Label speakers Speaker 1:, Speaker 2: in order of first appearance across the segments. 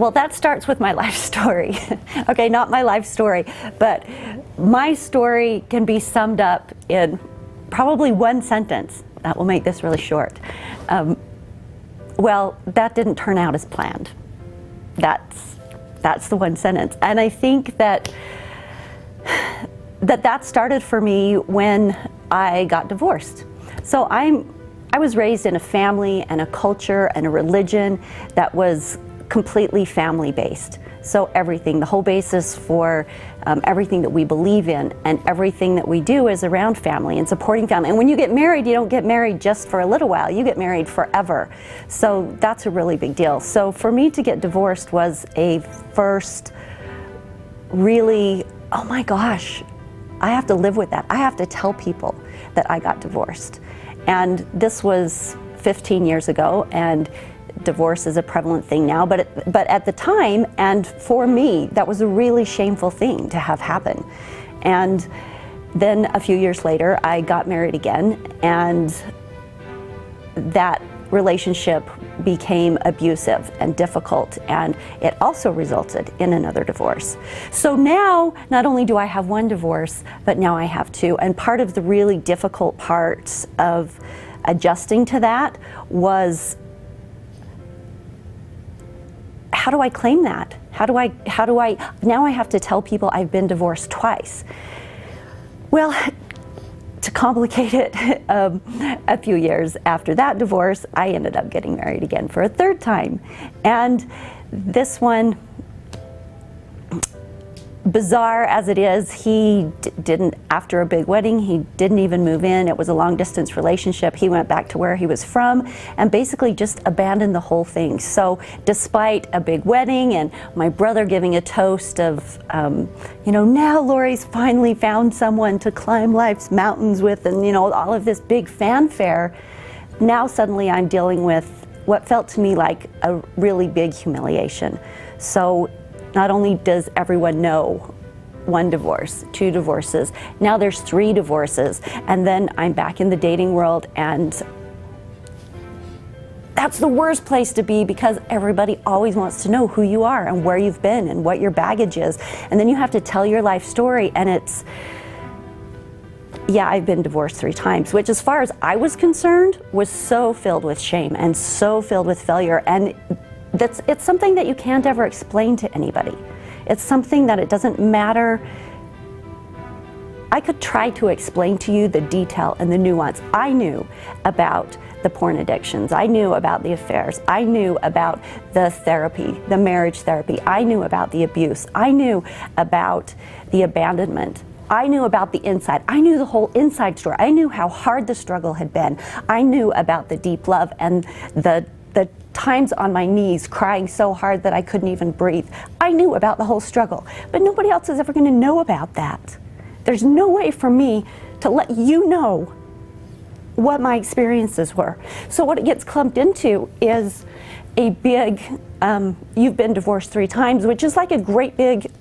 Speaker 1: Well, that starts with my life story. Okay, not my life story, but my story can be summed up in probably one sentence. That will make this really short. Well, that didn't turn out as planned. That's the one sentence. And I think that started for me when I got divorced. So I was raised in a family and a culture and a religion that was completely family-based. So everything, the whole basis for everything that we believe in and everything that we do is around family and supporting family. And when you get married, you don't get married just for a little while, you get married forever. So that's a really big deal. So for me to get divorced was a first really, oh my gosh, I have to live with that. I have to tell people that I got divorced. And this was 15 years ago, and divorce is a prevalent thing now, but at the time, and for me, that was a really shameful thing to have happen. And then a few years later, I got married again, and that relationship became abusive and difficult, and it also resulted in another divorce. So now, not only do I have one divorce, but now I have two. And part of the really difficult parts of adjusting to that was, how do I claim that? How do I, now I have to tell people I've been divorced twice. Well, to complicate it, a few years after that divorce, I ended up getting married again for a third time. And this one, bizarre as it is, he didn't, after a big wedding, he didn't even move in. It was a long distance relationship. He went back to where he was from and basically just abandoned the whole thing. So despite a big wedding and my brother giving a toast of, now Lori's finally found someone to climb life's mountains with, and all of this big fanfare, now suddenly I'm dealing with what felt to me like a really big humiliation. So not only does everyone know one divorce, two divorces, now there's 3 divorces, and then I'm back in the dating world, and that's the worst place to be because everybody always wants to know who you are and where you've been and what your baggage is. And then you have to tell your life story, and it's, yeah, I've been divorced 3 times, which as far as I was concerned was so filled with shame and so filled with failure. And it's something that you can't ever explain to anybody. It's something that it doesn't matter. I could try to explain to you the detail and the nuance. I knew about the porn addictions. I knew about the affairs. I knew about the therapy, the marriage therapy. I knew about the abuse. I knew about the abandonment. I knew about the inside. I knew the whole inside story. I knew how hard the struggle had been. I knew about the deep love and the times on my knees crying so hard that I couldn't even breathe. I knew about the whole struggle, but nobody else is ever going to know about that. There's no way for me to let you know what my experiences were. So what it gets clumped into is a big, you've been divorced 3 times, which is like a great big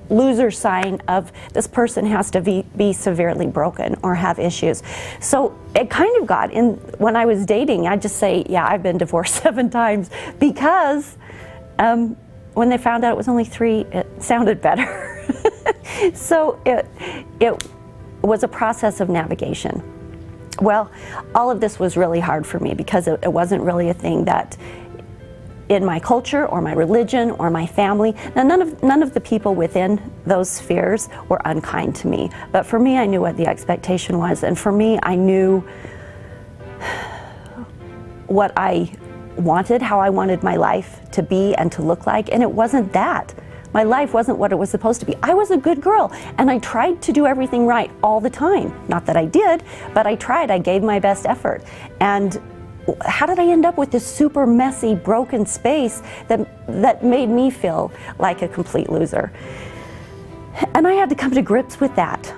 Speaker 1: loser sign of this person has to be severely broken or have issues. So it kind of got in, when I was dating, I'd just say, yeah, I've been divorced 7 times, because when they found out it was only 3, it sounded better. So it was a process of navigation. Well, all of this was really hard for me because it wasn't really a thing that in my culture or my religion or my family. Now, none of the people within those spheres were unkind to me, but for me, I knew what the expectation was, and for me, I knew what I wanted, how I wanted my life to be and to look like, and it wasn't that. My life wasn't what it was supposed to be. I was a good girl, and I tried to do everything right all the time. Not that I did, but I tried. I gave my best effort. And how did I end up with this super messy, broken space that made me feel like a complete loser? And I had to come to grips with that.